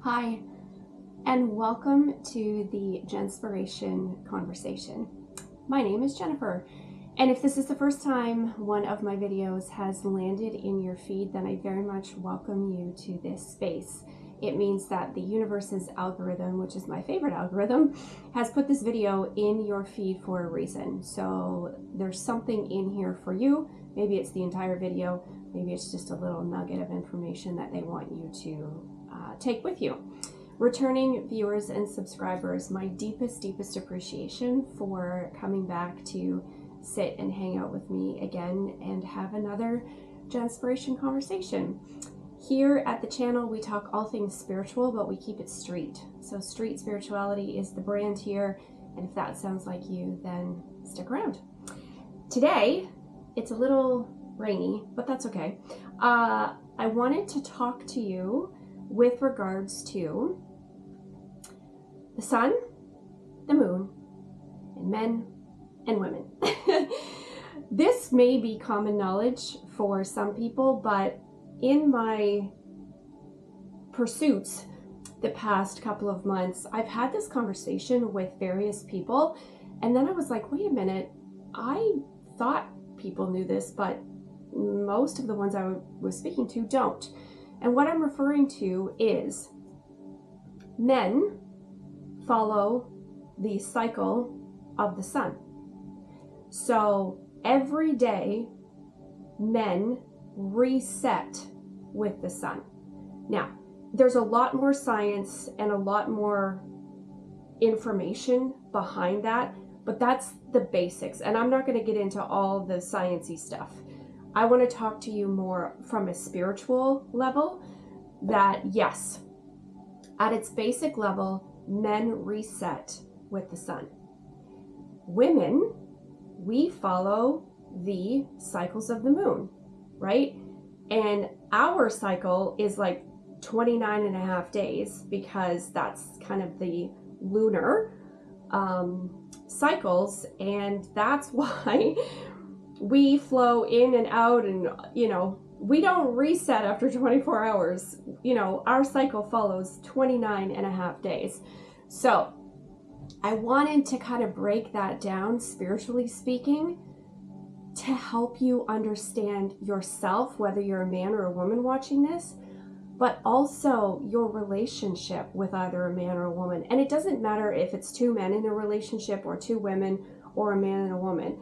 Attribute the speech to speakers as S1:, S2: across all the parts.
S1: Hi, and welcome to the Jenspiration Conversation. My name is Jennifer, and if this is the first time one of my videos has landed in your feed, then I very much welcome you to this space. It means that the universe's algorithm, which is my favorite algorithm, has put this video in your feed for a reason. So there's something in here for you. Maybe it's the entire video, maybe it's just a little nugget of information that they want you to take with you. Returning viewers and subscribers, my deepest appreciation for coming back to sit and hang out with me again and have another Jenspiration conversation. Here at the channel, we talk all things spiritual, but we keep it street. So street spirituality is the brand here, and if that sounds like you, then stick around. Today, it's a little rainy, but that's okay. I wanted to talk to you with regards to the sun, the moon, and men and women. This may be common knowledge for some people, but in my pursuits the past couple of months, I've had this conversation with various people, and then I was like, wait a minute, I thought people knew this, but most of the ones I was speaking to don't. And what I'm referring to is men follow the cycle of the sun. So every day, men reset with the sun. Now, there's a lot more science and a lot more information behind that, but that's the basics. And I'm not going to get into all the sciencey stuff. I want to talk to you more from a spiritual level that yes, at its basic level, men reset with the sun. Women, we follow the cycles of the moon, right? And our cycle is like 29 and a half days because that's kind of the lunar cycles. And that's why we flow in and out, and we don't reset after 24 hours. Our cycle follows 29 and a half days. So I wanted to kind of break that down, spiritually speaking, to help you understand yourself, whether you're a man or a woman watching this, but also your relationship with either a man or a woman. And it doesn't matter if it's two men in a relationship or two women or a man and a woman.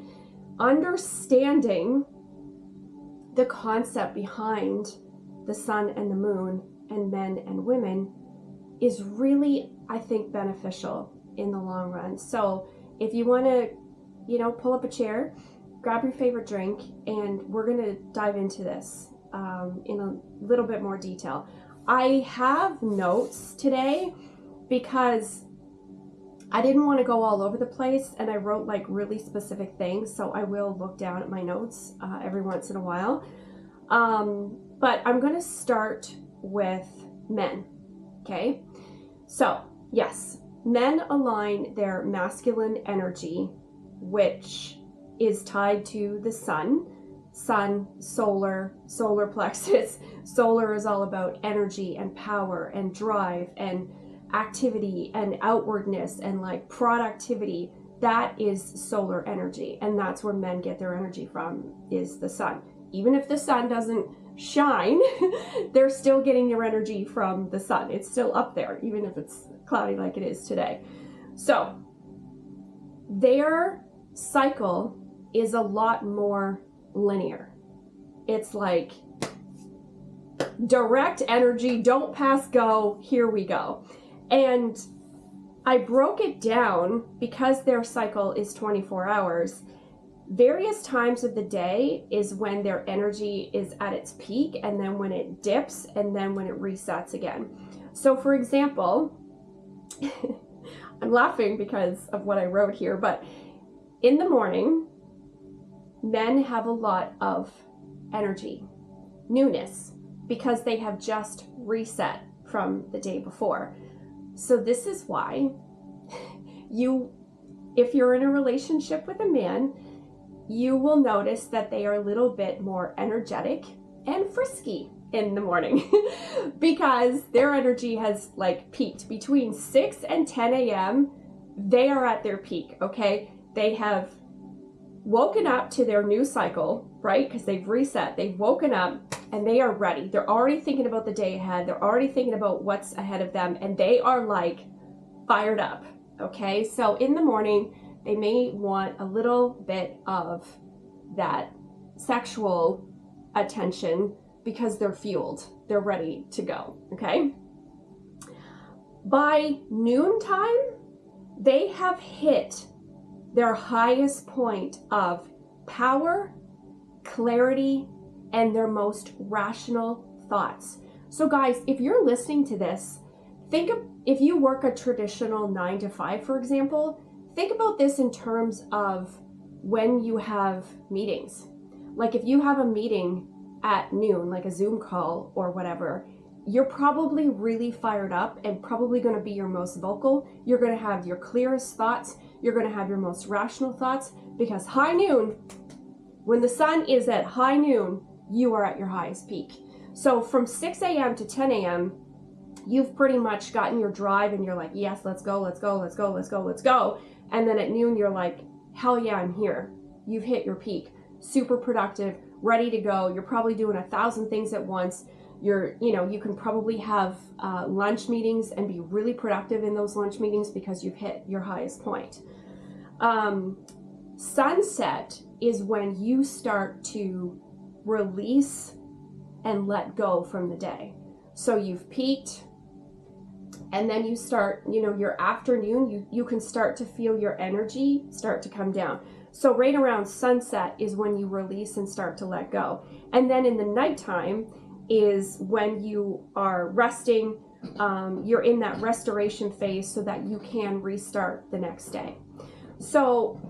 S1: Understanding the concept behind the sun and the moon and men and women is really, I think, beneficial in the long run. So if you want to, pull up a chair, grab your favorite drink, and we're going to dive into this in a little bit more detail. I have notes today because I didn't want to go all over the place, and I wrote like really specific things, so I will look down at my notes every once in a while. But I'm going to start with men, okay? So, yes, men align their masculine energy, which is tied to the sun, solar plexus. Solar is all about energy and power and drive and activity and outwardness and like productivity. That is solar energy, and that's where men get their energy from, is the sun. Even if the sun doesn't shine, they're still getting their energy from the sun. It's still up there, even if it's cloudy like it is today. So their cycle is a lot more linear. It's like direct energy, don't pass go, here we go. And I broke it down because their cycle is 24 hours. Various times of the day is when their energy is at its peak, and then when it dips, and then when it resets again. So for example, I'm laughing because of what I wrote here, but in the morning, men have a lot of energy, newness, because they have just reset from the day before. So this is why if you're in a relationship with a man, you will notice that they are a little bit more energetic and frisky in the morning because their energy has like peaked. Between 6 and 10 a.m., they are at their peak, okay? They have woken up to their new cycle, right? Because they've reset, they've woken up and they are ready. They're already thinking about the day ahead. They're already thinking about what's ahead of them and they are like fired up, okay? So in the morning, they may want a little bit of that sexual attention because they're fueled. They're ready to go, okay? By noontime, they have hit their highest point of power, clarity, and their most rational thoughts. So guys, if you're listening to this, think of if you work a traditional 9 to 5, for example, think about this in terms of when you have meetings. Like if you have a meeting at noon, like a Zoom call or whatever, you're probably really fired up and probably going to be your most vocal. You're going to have your clearest thoughts. You're going to have your most rational thoughts because high noon, when the sun is at high noon, you are at your highest peak. So from 6 a.m. to 10 a.m., you've pretty much gotten your drive and you're like, yes, let's go, let's go, let's go, let's go, let's go. And then at noon, you're like, hell yeah, I'm here. You've hit your peak. Super productive, ready to go. You're probably doing 1,000 things at once. You can probably have lunch meetings and be really productive in those lunch meetings because you've hit your highest point. Sunset is when you start to release and let go from the day. So you've peaked and then you start, your afternoon, you can start to feel your energy start to come down. So right around sunset is when you release and start to let go. And then in the nighttime is when you are resting, you're in that restoration phase so that you can restart the next day. So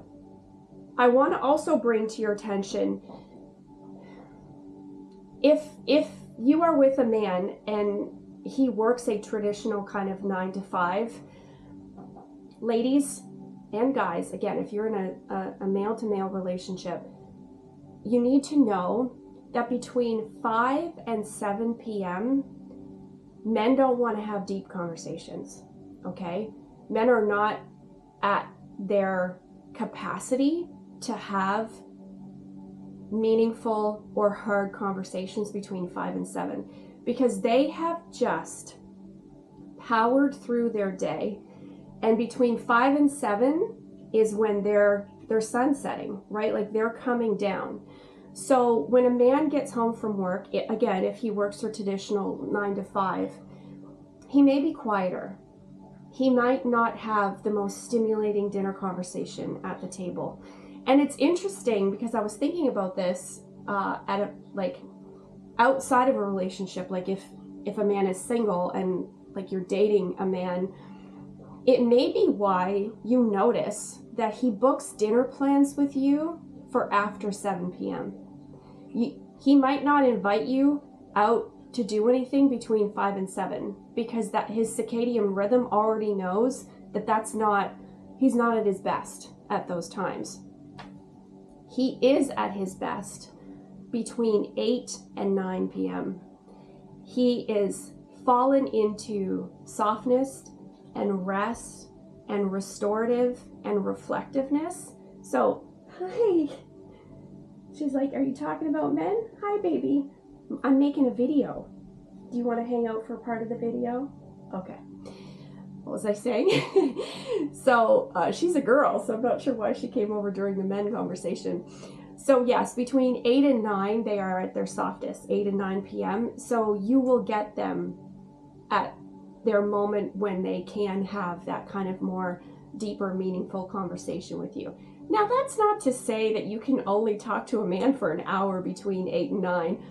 S1: I want to also bring to your attention, if you are with a man and he works a traditional kind of 9 to 5, ladies and guys, again, if you're in a male-to-male relationship, you need to know that between 5 and 7 p.m., men don't want to have deep conversations, okay? Men are not at their capacity to have meaningful or hard conversations between 5 and 7 because they have just powered through their day. And between 5 and 7 is when they're sunsetting, right? Like they're coming down. So when a man gets home from work, again, if he works a traditional 9 to 5, he may be quieter. He might not have the most stimulating dinner conversation at the table. And it's interesting because I was thinking about this outside of a relationship, like if a man is single and like you're dating a man, it may be why you notice that he books dinner plans with you for after 7 p.m. He might not invite you out to do anything between 5 and 7 because that his circadian rhythm already knows that he's not at his best at those times. He is at his best between 8 and 9 p.m. He is fallen into softness and rest and restorative and reflectiveness. So, hi. She's like, are you talking about men? Hi, baby. I'm making a video. Do you want to hang out for part of the video? Okay. What was I saying? So she's a girl, so I'm not sure why she came over during the men conversation. So yes, between 8 and 9, they are at their softest, 8 and 9 p.m. So you will get them at their moment when they can have that kind of more deeper, meaningful conversation with you. Now, that's not to say that you can only talk to a man for an hour between 8 and 9.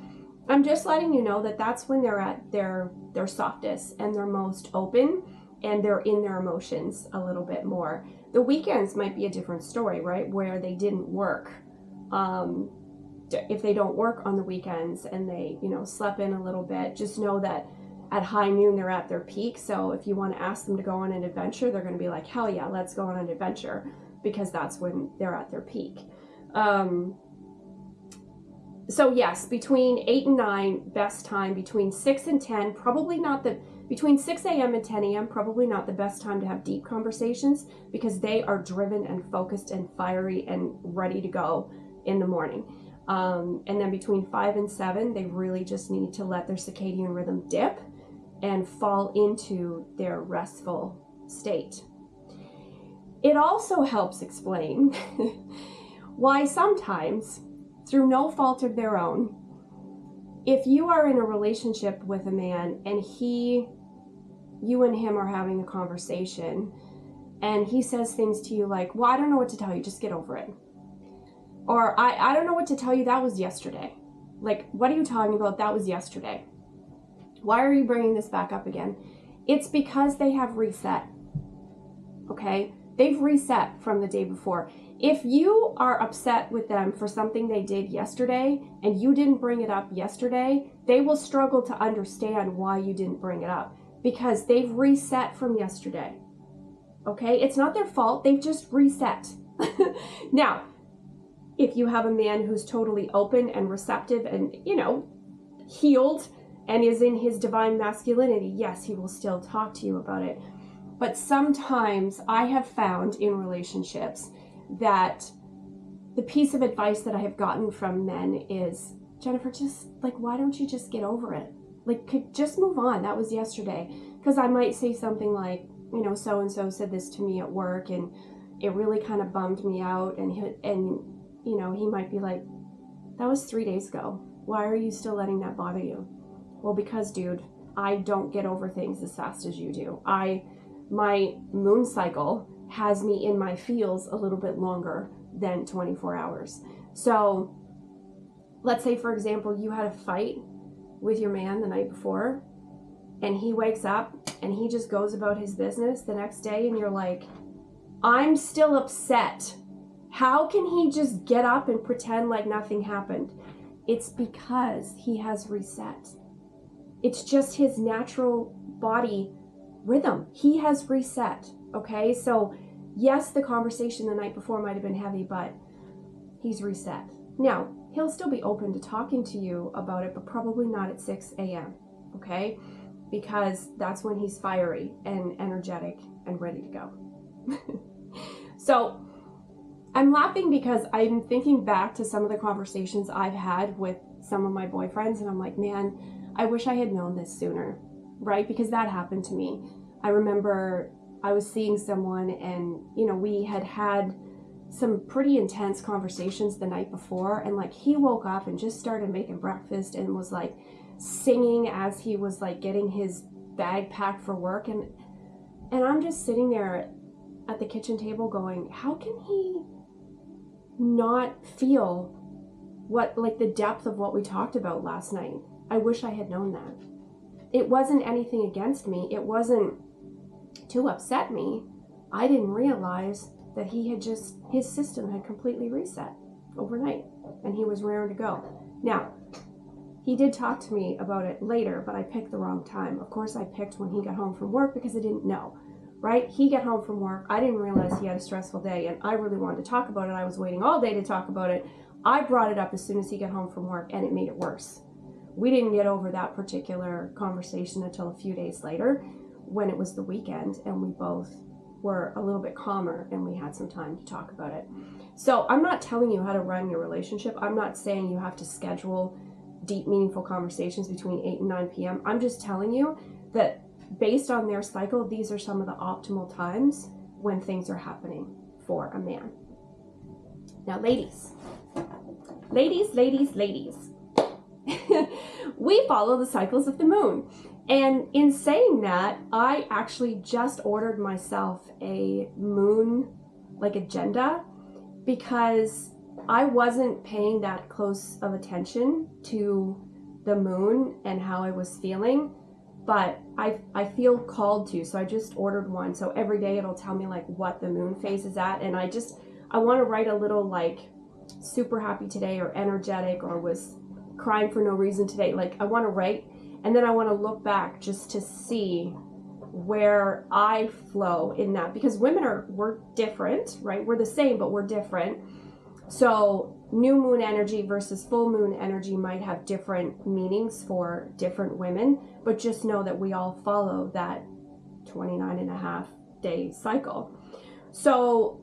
S1: I'm just letting you know that that's when they're at their softest and they're most open and they're in their emotions a little bit more. The weekends might be a different story, right? Where they didn't work. If they don't work on the weekends and they, slept in a little bit, just know that at high noon, they're at their peak. So if you want to ask them to go on an adventure, they're going to be like, hell yeah, let's go on an adventure, because that's when they're at their peak. So yes, between 8 and 9, best time. Between 6 and 10, between 6 a.m. and 10 a.m., probably not the best time to have deep conversations, because they are driven and focused and fiery and ready to go in the morning. And then between 5 and 7, they really just need to let their circadian rhythm dip and fall into their restful state. It also helps explain why sometimes, through no fault of their own, if you are in a relationship with a man and you and him are having a conversation and he says things to you like, well, I don't know what to tell you, just get over it. Or I don't know what to tell you, that was yesterday. Like, what are you talking about? That was yesterday. Why are you bringing this back up again? It's because they have reset. Okay? They've reset from the day before. If you are upset with them for something they did yesterday and you didn't bring it up yesterday, they will struggle to understand why you didn't bring it up, because they've reset from yesterday. Okay? It's not their fault. They've just reset. Now, if you have a man who's totally open and receptive and, healed and is in his divine masculinity, yes, he will still talk to you about it. But sometimes I have found in relationships that the piece of advice that I have gotten from men is, Jennifer, just why don't you just get over it? Just move on. That was yesterday. Because I might say something like, so-and-so said this to me at work and it really kind of bummed me out. And he might be like, that was 3 days ago. Why are you still letting that bother you? Well, because, dude, I don't get over things as fast as you do. My moon cycle has me in my feels a little bit longer than 24 hours. So let's say, for example, you had a fight with your man the night before and he wakes up and he just goes about his business the next day and you're like, I'm still upset. How can he just get up and pretend like nothing happened? It's because he has reset. It's just his natural body rhythm. He has reset. Okay, so yes, the conversation the night before might have been heavy, but he's reset. Now, he'll still be open to talking to you about it, but probably not at 6 a.m., okay? Because that's when he's fiery and energetic and ready to go. So I'm laughing because I'm thinking back to some of the conversations I've had with some of my boyfriends, and I'm like, man, I wish I had known this sooner, right? Because that happened to me. I remember I was seeing someone and, we had some pretty intense conversations the night before, and he woke up and just started making breakfast and was singing as he was getting his bag packed for work, and I'm just sitting there at the kitchen table going, how can he not feel the depth of what we talked about last night? I wish I had known that. It wasn't anything against me. It wasn't to upset me. I didn't realize that his system had completely reset overnight and he was raring to go. Now, he did talk to me about it later, but I picked the wrong time. Of course, I picked when he got home from work because I didn't know, right? He got home from work. I didn't realize he had a stressful day and I really wanted to talk about it. I was waiting all day to talk about it. I brought it up as soon as he got home from work and it made it worse. We didn't get over that particular conversation until a few days later when it was the weekend and we both were a little bit calmer and we had some time to talk about it. So I'm not telling you how to run your relationship. I'm not saying you have to schedule deep, meaningful conversations between 8 and 9 p.m. I'm just telling you that based on their cycle, these are some of the optimal times when things are happening for a man. Now, ladies, we follow the cycles of the moon. And in saying that, I actually just ordered myself a moon agenda because I wasn't paying that close of attention to the moon and how I was feeling, but I feel called to, so I just ordered one. So every day it'll tell me what the moon phase is at, and I want to write a little super happy today or energetic or was crying for no reason today. I want to write, and then I want to look back just to see where I flow in that, because we're different, right? We're the same, but we're different. So new moon energy versus full moon energy might have different meanings for different women, but just know that we all follow that 29 and a half day cycle. So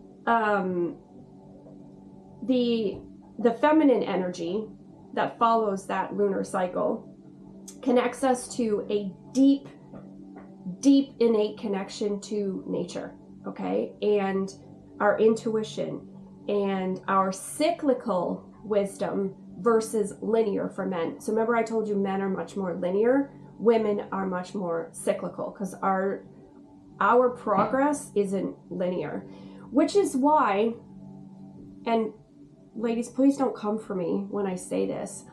S1: the feminine energy that follows that lunar cycle connects us to a deep innate connection to nature, okay? And our intuition and our cyclical wisdom versus linear for men. So remember I told you men are much more linear, women are much more cyclical, because our progress isn't linear, which is why, and ladies, please don't come for me when I say this,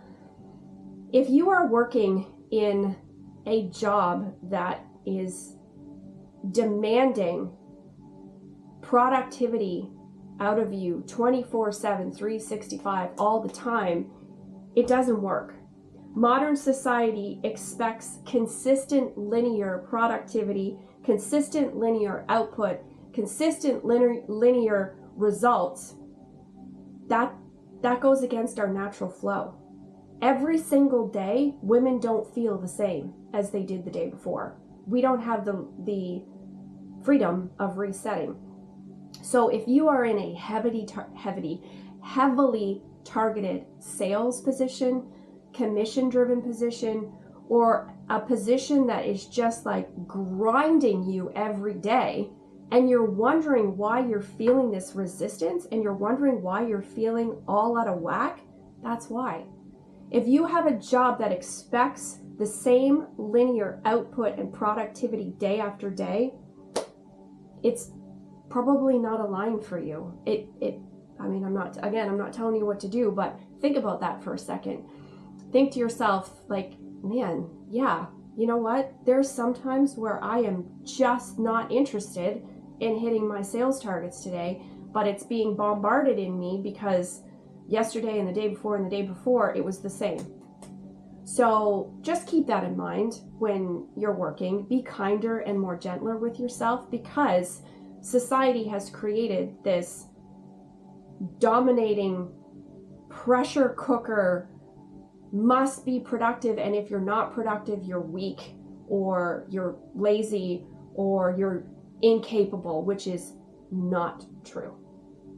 S1: if you are working in a job that is demanding productivity out of you 24/7, 365, all the time, it doesn't work. Modern society expects consistent linear productivity, consistent linear output, consistent linear results. That goes against our natural flow. Every single day, women don't feel the same as they did the day before. We don't have the freedom of resetting. So if you are in a heavily targeted sales position, commission-driven position, or a position that is just like grinding you every day, and you're wondering why you're feeling this resistance, and you're wondering why you're feeling all out of whack, that's why. If you have a job that expects the same linear output and productivity day after day, it's probably not aligned for you. I'm not telling you what to do, but think about that for a second. Think to yourself, like, man, yeah, you know what? There's some times where I am just not interested in hitting my sales targets today, but it's being bombarded in me because yesterday and the day before, it was the same. So just keep that in mind when you're working. Be kinder and more gentler with yourself, because society has created this dominating pressure cooker, must be productive, and if you're not productive, you're weak, or you're lazy, or you're incapable, which is not true.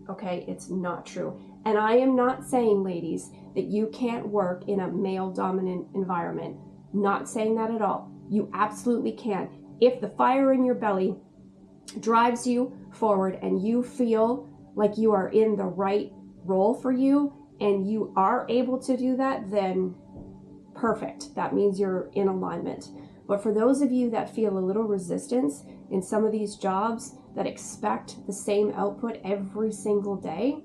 S1: Okay, it's not true. And I am not saying, ladies, that you can't work in a male dominant environment. Not saying that at all. You absolutely can. If the fire in your belly drives you forward and you feel like you are in the right role for you and you are able to do that, then perfect. That means you're in alignment. But for those of you that feel a little resistance in some of these jobs that expect the same output every single day,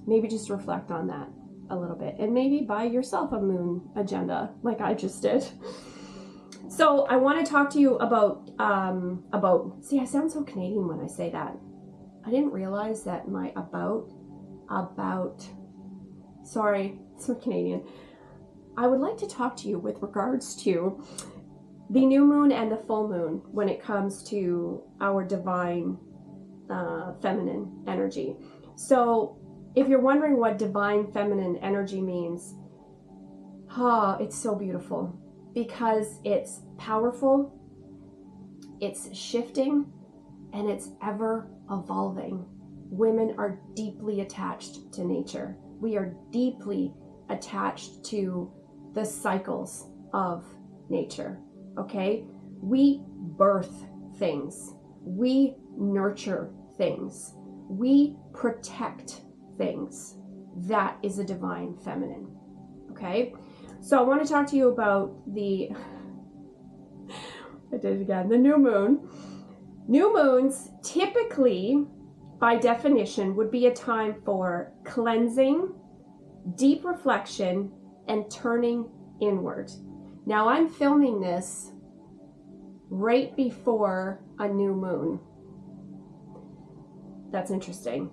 S1: maybe just reflect on that a little bit, and maybe buy yourself a moon agenda like I just did. So I want to talk to you about, see, I sound so Canadian when I say that. I didn't realize that my sorry, so Canadian. I would like to talk to you with regards to the new moon and the full moon when it comes to our divine feminine energy. So if you're wondering what divine feminine energy means, it's so beautiful, because it's powerful, it's shifting, and it's ever evolving. Women are deeply attached to nature. We are deeply attached to the cycles of nature, okay? We birth things. We nurture things. We protect things. That is a divine feminine, okay? So I want to talk to you about the new moon. New moons typically, by definition, would be a time for cleansing, deep reflection, and turning inward. Now I'm filming this right before a new moon. That's interesting.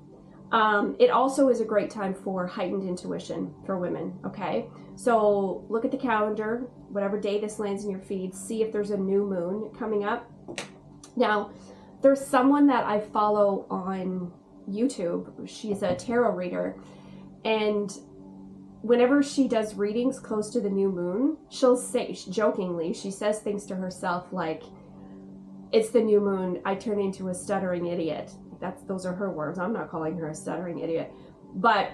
S1: It also is a great time for heightened intuition for women, okay? So look at the calendar, whatever day this lands in your feed, see if there's a new moon coming up. Now, there's someone that I follow on YouTube. She's a tarot reader, and whenever she does readings close to the new moon, she'll say, jokingly, she says things to herself like, it's the new moon, I turn into a stuttering idiot. Those are her words. I'm not calling her a stuttering idiot. But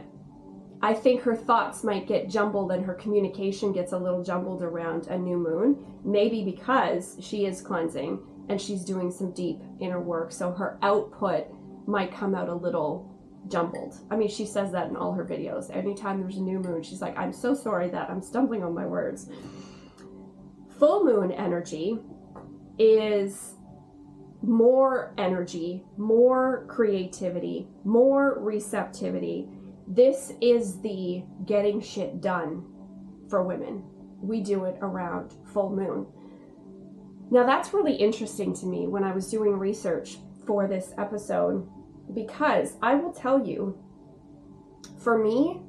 S1: I think her thoughts might get jumbled and her communication gets a little jumbled around a new moon, maybe because she is cleansing and she's doing some deep inner work. So her output might come out a little jumbled. I mean, she says that in all her videos. Anytime there's a new moon, she's like, I'm so sorry that I'm stumbling on my words. Full moon energy is more energy, more creativity, more receptivity. This is the getting shit done for women. We do it around full moon. Now that's really interesting to me when I was doing research for this episode, because I will tell you, for me,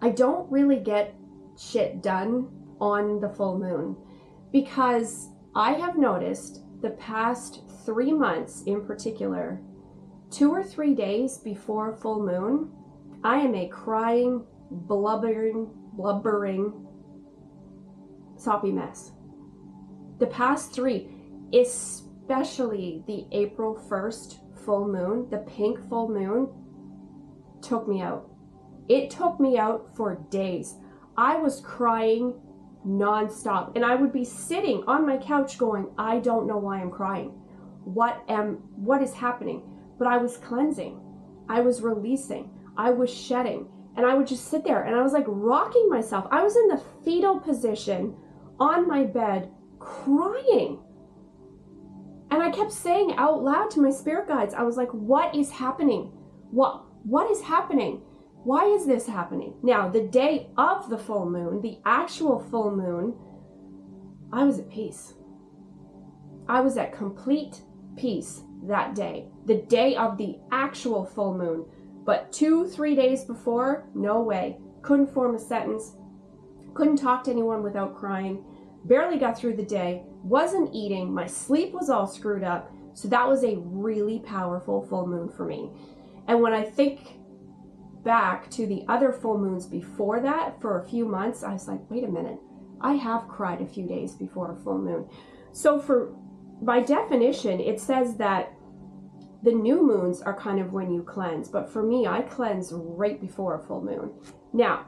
S1: I don't really get shit done on the full moon, because I have noticed the past 3 months in particular, 2 or 3 days before full moon, I am a crying, blubbering, soppy mess. The past 3, especially the April 1st full moon, the pink full moon, took me out. It took me out for days. I was crying nonstop, and I would be sitting on my couch going, I don't know why I'm crying. What is happening? But I was cleansing, I was releasing, I was shedding, and I would just sit there and I was like rocking myself. I was in the fetal position on my bed crying. And I kept saying out loud to my spirit guides, I was like, what is happening? What is happening? Why is this happening? Now, the day of the full moon, the actual full moon, I was at peace. I was at complete peace that day, the day of the actual full moon. But 2-3 days before, no way. Couldn't form a sentence, couldn't talk to anyone without crying, barely got through the day, wasn't eating, my sleep was all screwed up. So that was a really powerful full moon for me. And when I think back to the other full moons before that, for a few months, I was like, wait a minute, I have cried a few days before a full moon. So by definition, it says that the new moons are kind of when you cleanse, but for me, I cleanse right before a full moon. Now,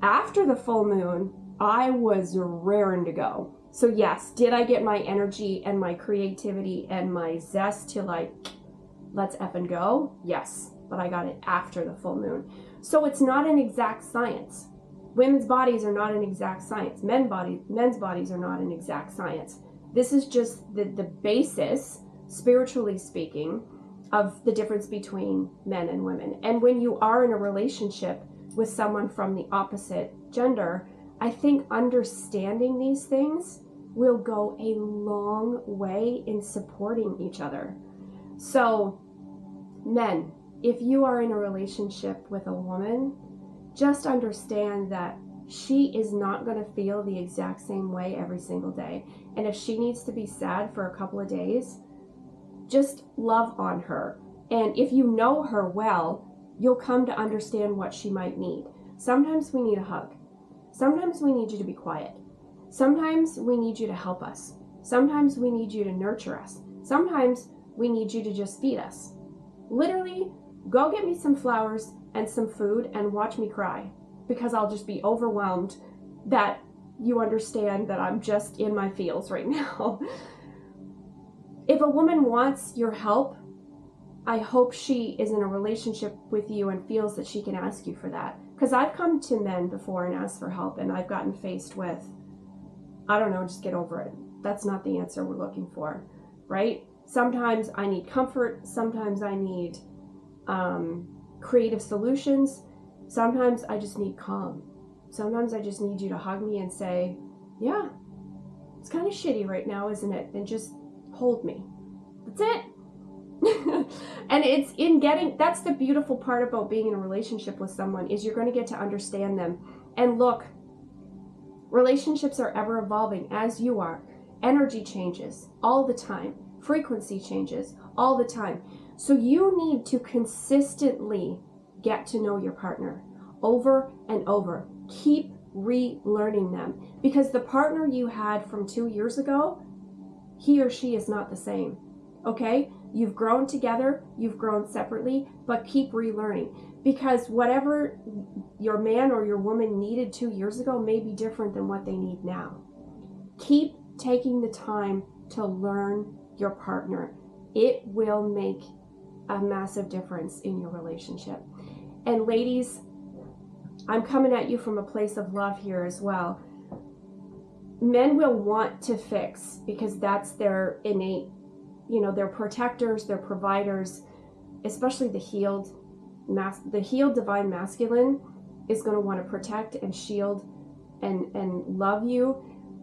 S1: after the full moon, I was raring to go. So yes, did I get my energy and my creativity and my zest to like, let's effing go? Yes, but I got it after the full moon. So it's not an exact science. Women's bodies are not an exact science. Men's bodies are not an exact science. This is just the basis, spiritually speaking, of the difference between men and women. And when you are in a relationship with someone from the opposite gender, I think understanding these things will go a long way in supporting each other. So, men, if you are in a relationship with a woman, just understand that she is not going to feel the exact same way every single day. And if she needs to be sad for a couple of days, just love on her. And if you know her well, you'll come to understand what she might need. Sometimes we need a hug. Sometimes we need you to be quiet. Sometimes we need you to help us. Sometimes we need you to nurture us. Sometimes we need you to just feed us. Literally, go get me some flowers and some food and watch me cry, because I'll just be overwhelmed that you understand that I'm just in my feels right now. If a woman wants your help, I hope she is in a relationship with you and feels that she can ask you for that. Because I've come to men before and asked for help, and I've gotten faced with, I don't know, just get over it. That's not the answer we're looking for, right? Sometimes I need comfort. Sometimes I need creative solutions. Sometimes I just need calm. Sometimes I just need you to hug me and say, yeah, it's kind of shitty right now, isn't it? And just hold me. That's it. And it's in getting, that's the beautiful part about being in a relationship with someone, is you're going to get to understand them. And look, relationships are ever evolving, as you are. Energy changes all the time. Frequency changes all the time. So you need to consistently get to know your partner. over and over. Keep relearning them, because the partner you had from 2 years ago, he or she is not the same. Okay? You've grown together, you've grown separately, but keep relearning, because whatever your man or your woman needed 2 years ago may be different than what they need now. Keep taking the time to learn your partner. It will make a massive difference in your relationship. And ladies, I'm coming at you from a place of love here as well. Men will want to fix because that's their innate, they're protectors, they're providers, especially the healed divine masculine is going to want to protect and shield and love you.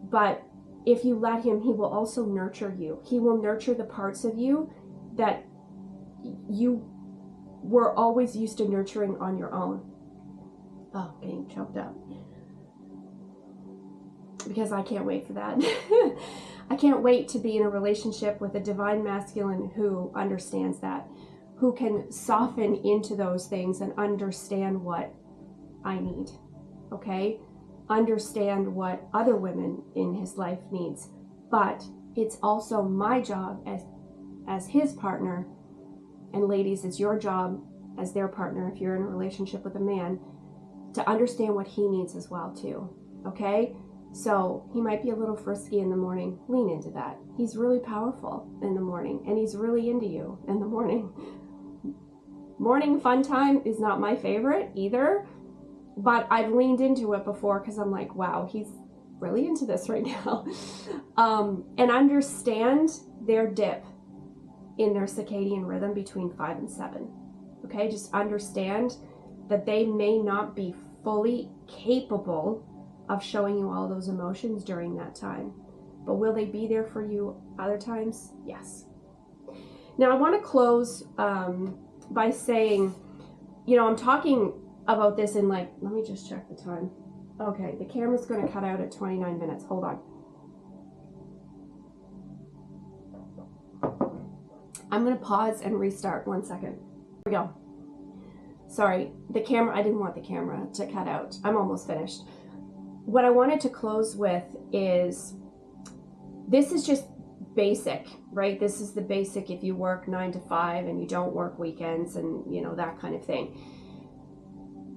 S1: But if you let him, he will also nurture you. He will nurture the parts of you that you were always used to nurturing on your own. Oh, getting choked up. Because I can't wait for that. I can't wait to be in a relationship with a divine masculine who understands that, who can soften into those things and understand what I need, okay? Understand what other women in his life needs. But it's also my job as his partner, and ladies, it's your job as their partner, if you're in a relationship with a man, to understand what he needs as well too, okay? So he might be a little frisky in the morning. Lean into that. He's really powerful in the morning, and he's really into you in the morning. Morning fun time is not my favorite either, but I've leaned into it before because I'm like, wow, he's really into this right now. And understand their dip in their circadian rhythm between 5 and 7. Okay, just understand that they may not be fully capable of showing you all those emotions during that time. But will they be there for you other times? Yes. Now I want to close by saying, I'm talking about this in let me just check the time. Okay, the camera's going to cut out at 29 minutes. Hold on. I'm going to pause and restart 1 second. Here we go. Sorry, I didn't want the camera to cut out. I'm almost finished. What I wanted to close with is, this is just basic, right? This is the basic if you work 9 to 5 and you don't work weekends and, that kind of thing.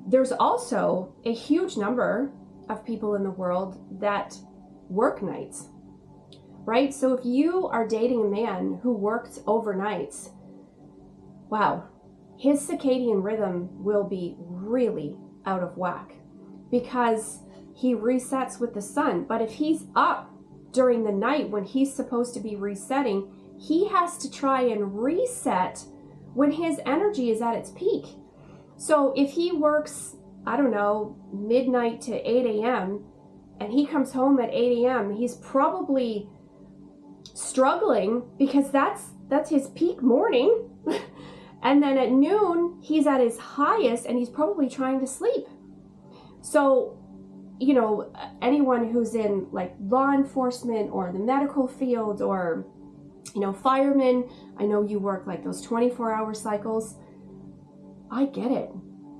S1: There's also a huge number of people in the world that work nights, right? So if you are dating a man who works overnights, wow, his circadian rhythm will be really out of whack because he resets with the sun. But if he's up during the night when he's supposed to be resetting, he has to try and reset when his energy is at its peak. So if he works, I don't know, midnight to 8 a.m. and he comes home at 8 a.m., he's probably struggling because that's his peak morning. And then at noon, he's at his highest and he's probably trying to sleep. So, anyone who's in law enforcement or the medical field or, firemen, I know you work those 24-hour cycles. I get it.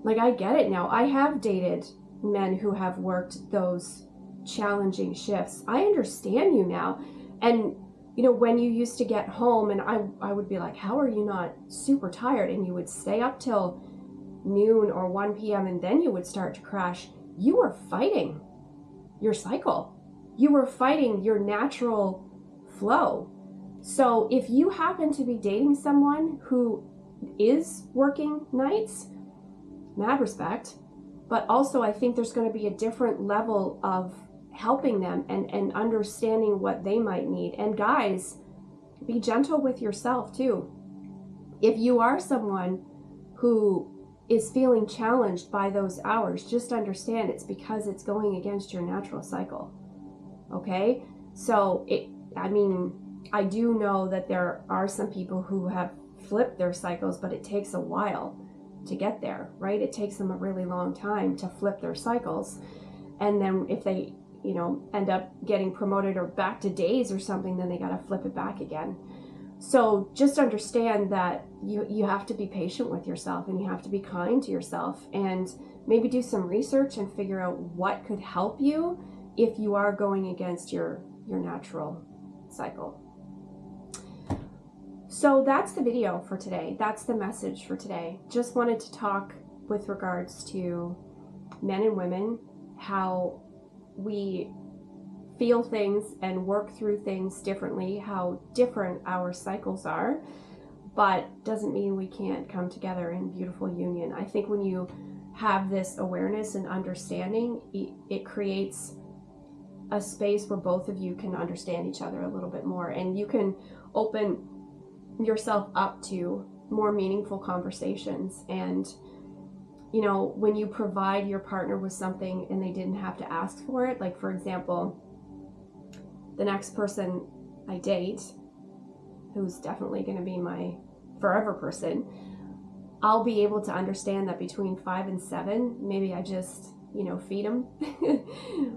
S1: I get it now. I have dated men who have worked those challenging shifts. I understand you now. And, when you used to get home and I would be like, how are you not super tired? And you would stay up till noon or 1 p.m. and then you would start to crash. You were fighting your cycle. You were fighting your natural flow. So if you happen to be dating someone who is working nights, mad respect, but also I think there's going to be a different level of helping them and understanding what they might need. And guys, be gentle with yourself too. If you are someone who is feeling challenged by those hours, just understand it's because it's going against your natural cycle. Okay? So I do know that there are some people who have flipped their cycles, but it takes a while to get there, right? It takes them a really long time to flip their cycles. And then if they, end up getting promoted or back to days or something, then they got to flip it back again. So just understand that you have to be patient with yourself and you have to be kind to yourself and maybe do some research and figure out what could help you if you are going against your natural cycle. So that's the video for today. That's the message for today. Just wanted to talk with regards to men and women, how we feel things and work through things differently, how different our cycles are, but doesn't mean we can't come together in beautiful union. I think when you have this awareness and understanding, it creates a space where both of you can understand each other a little bit more, and you can open yourself up to more meaningful conversations. And you know, when you provide your partner with something and they didn't have to ask for it, like for example, the next person I date, who's definitely going to be my forever person, I'll be able to understand that between 5 and 7, maybe I just, you know, feed him,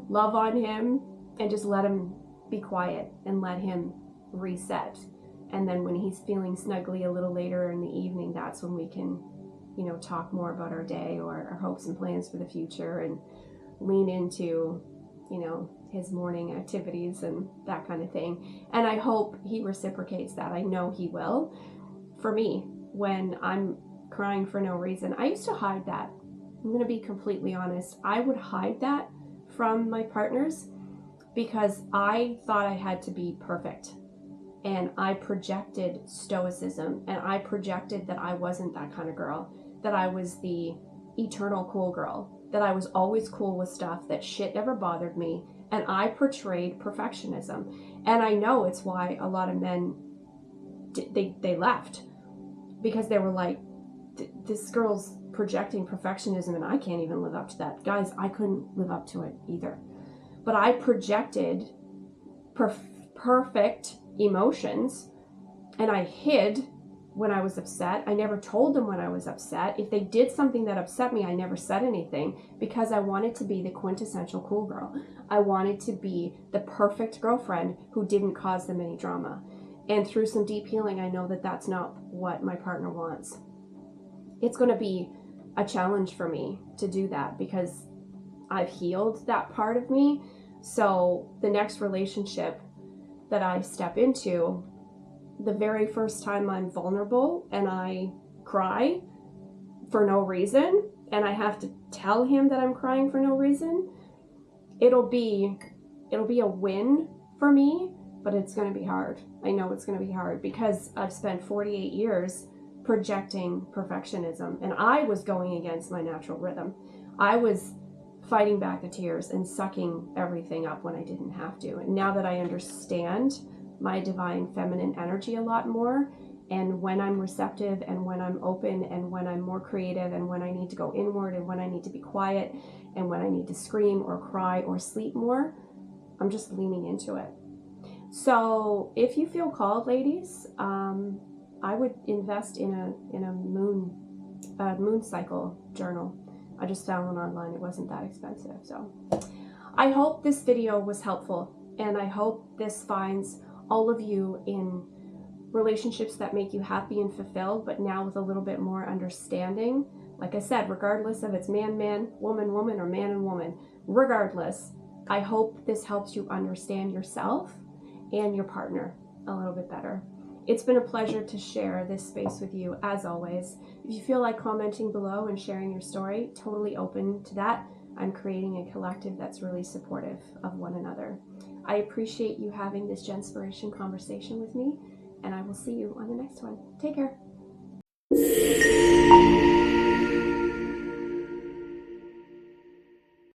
S1: love on him, and just let him be quiet and let him reset. And then when he's feeling snuggly a little later in the evening, that's when we can, you know, talk more about our day or our hopes and plans for the future, and lean into, you know, his morning activities and that kind of thing. And I hope he reciprocates that. I know he will. For me, when I'm crying for no reason, I used to hide that. I'm going to be completely honest. I would hide that from my partners because I thought I had to be perfect. And I projected stoicism, and I projected that I wasn't that kind of girl, that I was the eternal cool girl, that I was always cool with stuff, that shit never bothered me, and I portrayed perfectionism. And I know it's why a lot of men, they left, because they were like, this girl's projecting perfectionism and I can't even live up to that. Guys, I couldn't live up to it either. But I projected perfect emotions, and I hid when I was upset. I never told them when I was upset. If they did something that upset me, I never said anything, because I wanted to be the quintessential cool girl. I wanted to be the perfect girlfriend who didn't cause them any drama. And through some deep healing, I know that that's not what my partner wants. It's going to be a challenge for me to do that because I've healed that part of me. So the next relationship that I step into, the very first time I'm vulnerable and I cry for no reason, and I have to tell him that I'm crying for no reason, it'll be a win for me, but it's going to be hard. I know it's going to be hard because I've spent 48 years projecting perfectionism, and I was going against my natural rhythm. I was fighting back the tears and sucking everything up when I didn't have to. And now that I understand my divine feminine energy a lot more, and when I'm receptive and when I'm open and when I'm more creative and when I need to go inward and when I need to be quiet and when I need to scream or cry or sleep more, I'm just leaning into it. So if you feel called, ladies, I would invest in a moon cycle journal. I just found one online. It wasn't that expensive. So I hope this video was helpful, and I hope this finds all of you in relationships that make you happy and fulfilled, but now with a little bit more understanding. Like I said, regardless of it's man, woman, or man and woman, regardless, I hope this helps you understand yourself and your partner a little bit better. It's been a pleasure to share this space with you, as always. If you feel like commenting below and sharing your story, totally open to that. I'm creating a collective that's really supportive of one another. I appreciate you having this Jenspiration conversation with me, and I will see you on the next one. Take care.